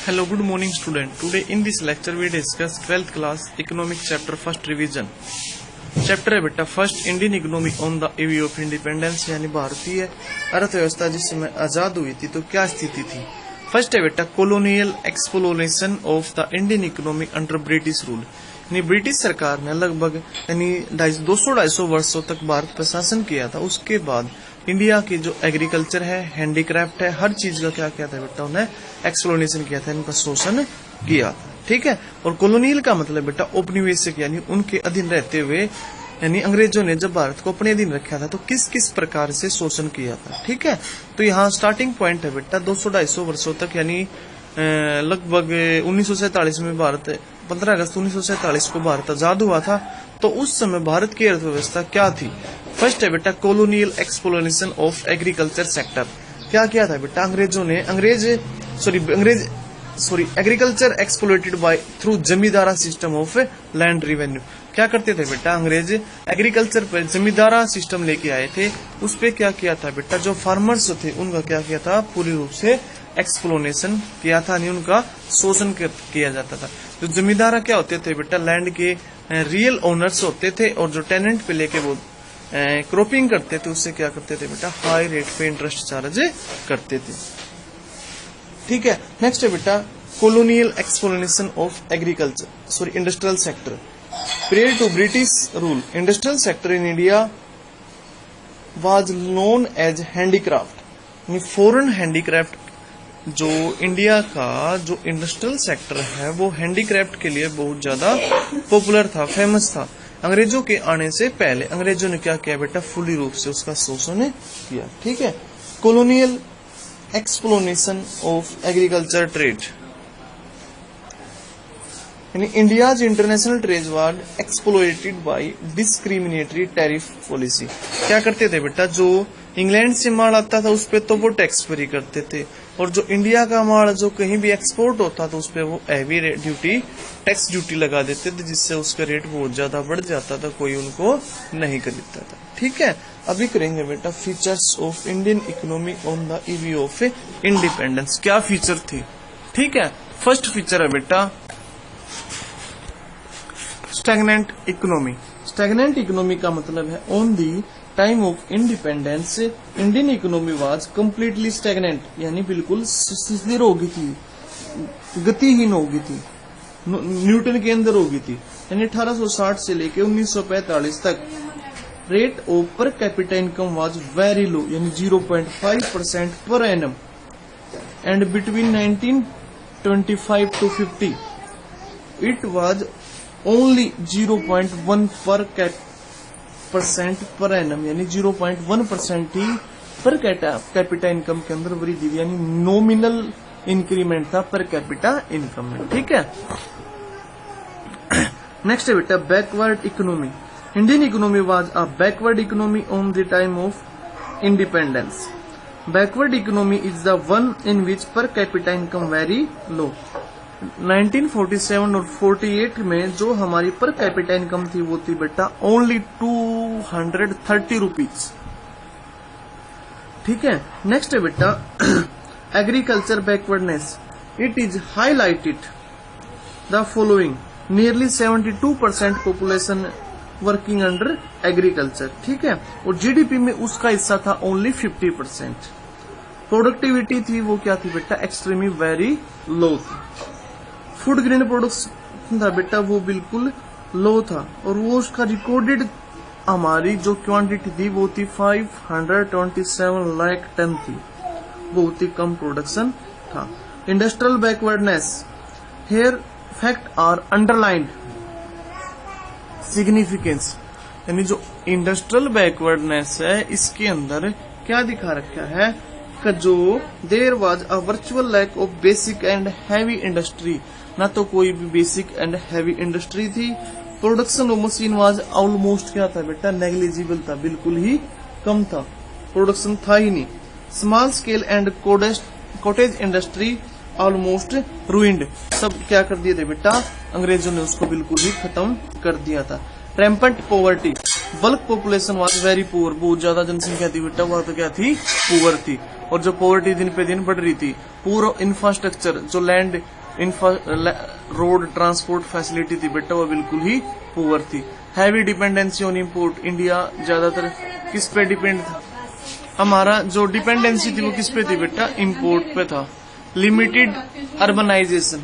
Hello, good morning student. Today in this lecture we discuss 12th class economic chapter first revision. Chapter है बेटा first Indian economy on the eve of independence, यानी भारतीय अर्थव्यवस्था जिस समय आजाद हुई थी तो क्या स्थिति थी। फर्स्ट है बेटा colonial exploration of the Indian economy under British rule, यानी ब्रिटिश सरकार ने लगभग यानी 200-250 वर्षों तक भारत पर शासन किया था। उसके बाद इंडिया की जो एग्रीकल्चर है, हैंडीक्राफ्ट है, हर चीज का क्या किया था बेटा, उन्हें एक्सप्लोरेशन किया था, इनका शोषण किया था। ठीक है। और कॉलोनियल का मतलब बेटा औपनिवेशिक, यानी उनके अधीन रहते हुए, यानी अंग्रेजों ने जब भारत को अपने अधीन रखा था तो किस किस प्रकार से शोषण किया था। ठीक है। तो यहाँ स्टार्टिंग पॉइंट है बेटा 200-250 वर्षों तक, यानी लगभग 1947 में भारत 15 अगस्त 1947 को भारत आजाद हुआ था। तो उस समय भारत की अर्थव्यवस्था क्या थी। फर्स्ट है बेटा colonial exploration of agriculture sector. क्या किया था बेटा, अंग्रेजों ने agriculture exploited by through zamindari system of land revenue. क्या करते थे बेटा, अंग्रेज एग्रीकल्चर पर जमींदारा सिस्टम लेके आए थे। उस पे क्या किया था बेटा, जो फार्मर्स थे उनका क्या किया था, पूरी रूप से एक्सप्लोनेशन किया था, यानी उनका शोषण किया जाता था। जो जमींदारा क्या होते थे बेटा, लैंड के रियल ओनर्स होते थे, और जो टेनेंट पे लेके वो क्रॉपिंग करते थे उससे क्या करते थे बेटा, हाई रेट पे इंटरेस्ट चार्ज करते थे। ठीक है। नेक्स्ट है बेटा colonial exploration of industrial sector. Prior to British rule, industrial sector in India was known as handicraft. Foreign handicraft, जो इंडिया का जो इंडस्ट्रियल सेक्टर है वो हैंडीक्राफ्ट के लिए बहुत ज्यादा पॉपुलर था, फेमस था। अंग्रेजों के आने से पहले अंग्रेजों ने क्या किया बेटा, फुली रूप से उसका शोषण किया। ठीक है। Colonial exploration of agriculture trade, यानी India's international trade was exploited by discriminatory tariff policy. क्या करते थे बेटा, जो इंग्लैंड से माल आता था उस पे तो वो टैक्स फ्री करते थे, और जो इंडिया का माल जो कहीं भी एक्सपोर्ट होता था उस पे वो हैवी टैक्स ड्यूटी लगा देते थे, जिससे उसका रेट बहुत ज्यादा बढ़ जाता था, कोई उनको नहीं खरीदता था। ठीक है। अभी करेंगे बेटा features of Indian economy on the eve of independence. क्या फीचर थे। ठीक है। फर्स्ट फीचर है बेटा स्टैग्नेंट इकोनॉमी। स्टैग्नेंट इकोनॉमी का मतलब है on the time of independence Indian economy was completely stagnant, यानी बिल्कुल स्थिर हो गई थी, गतिहीन हो गई थी, न्यूटन के अंदर हो गई थी। यानी 1860 से लेके 1945 तक rate of per capita income was very low, यानी 0.5% per annum, and between 1925 to 50 it was only 0.1% per annum, यानी 0.1% ही पर कैपिटा इनकम के अंदर वृद्धि, यानी नॉमिनल इंक्रीमेंट था पर कैपिटा इनकम में। ठीक है। नेक्स्ट है बेटा backward economy. Indian economy was a backward economy on the time of independence. Backward economy is the one in which per capita income very low. 1947 और 48 में जो हमारी पर कैपिटा इनकम थी वो थी बेटा ओनली 230 रुपीज। ठीक है। नेक्स्ट है बेटा agriculture backwardness. It is highlighted the following, nearly 72% population working under agriculture. ठीक है। और जीडीपी में उसका हिस्सा था ओनली 50%। प्रोडक्टिविटी थी वो क्या थी बेटा, एक्सट्रीमली वेरी लो थी। फूड ग्रेन प्रोडक्शन था बेटा वो बिल्कुल लो था, और वो उसका रिकॉर्डेड हमारी जो क्वांटिटी थी वो थी 527 लाख टन थी, बहुत ही कम प्रोडक्शन था। Industrial backwardness, here fact are underlined significance, यानी जो इंडस्ट्रियल बैकवर्डनेस है इसके अंदर क्या दिखा रखा है कि जो there was a virtual lack of basic and heavy industry, ना तो कोई भी बेसिक एंड हैवी इंडस्ट्री थी। Production of machine was almost क्या था बेटा, नेग्लिजिबल था, बिल्कुल ही कम था, प्रोडक्शन था ही नहीं। Small scale and cottage industry almost ruined, सब क्या कर दिए थे बेटा, अंग्रेजों ने उसको बिल्कुल ही खत्म कर दिया था। Rampant poverty, bulk population was very poor, बहुत ज्यादा जनसंख्या थी बेटा, वह तो क्या थी, पुअर थी। और जो पॉवर्टी दिन पे दिन बढ़ रही थी। पूरा इंफ्रास्ट्रक्चर, जो लैंड रोड ट्रांसपोर्ट फैसिलिटी थी बेटा, वो बिल्कुल ही पुअर थी। Heavy dependency on import, India ज्यादातर किस पे डिपेंड था, हमारा जो डिपेंडेंसी थी वो किस पे थी बेटा, इम्पोर्ट पे था। Limited urbanisation,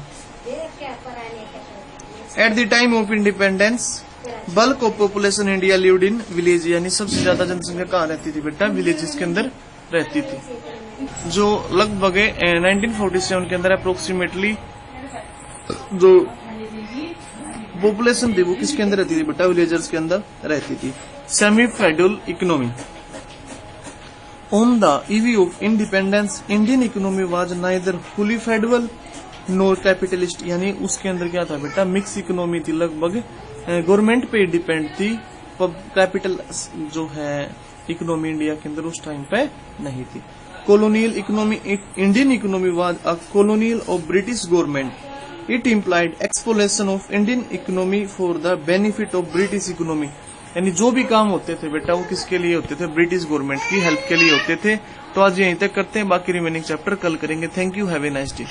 at the time of independence bulk of population India lived in village, यानी सबसे ज्यादा जनसंख्या कहाँ रहती थी बेटा, विलेजेस के अंदर रहती थी। जो लगभग 1947 के अंदर अप्रोक्सीमेटली जो पॉपुलेशन थी वो किसके अंदर रहती थी बेटा, विलेजर्स के अंदर रहती थी। Semi federal economy, on the EV of independence Indian economy was neither fully federal nor capitalist, यानी उसके अंदर क्या था बेटा, मिक्स इकोनॉमी थी, लगभग गवर्नमेंट पे डिपेंड थी। कैपिटल जो है इकोनॉमी इंडिया के अंदर उस टाइम पे नहीं थी। Colonial economy, Indian economy was a colonial of British government, it implied exploration of Indian economy for the benefit of British economy, यानी जो भी काम होते थे बेटा वो किसके लिए होते थे, ब्रिटिश गवर्नमेंट की हेल्प के लिए होते थे। तो आज यहीं तक करते हैं, बाकी रिमेनिंग चैप्टर कल करेंगे। Thank you, have a nice day.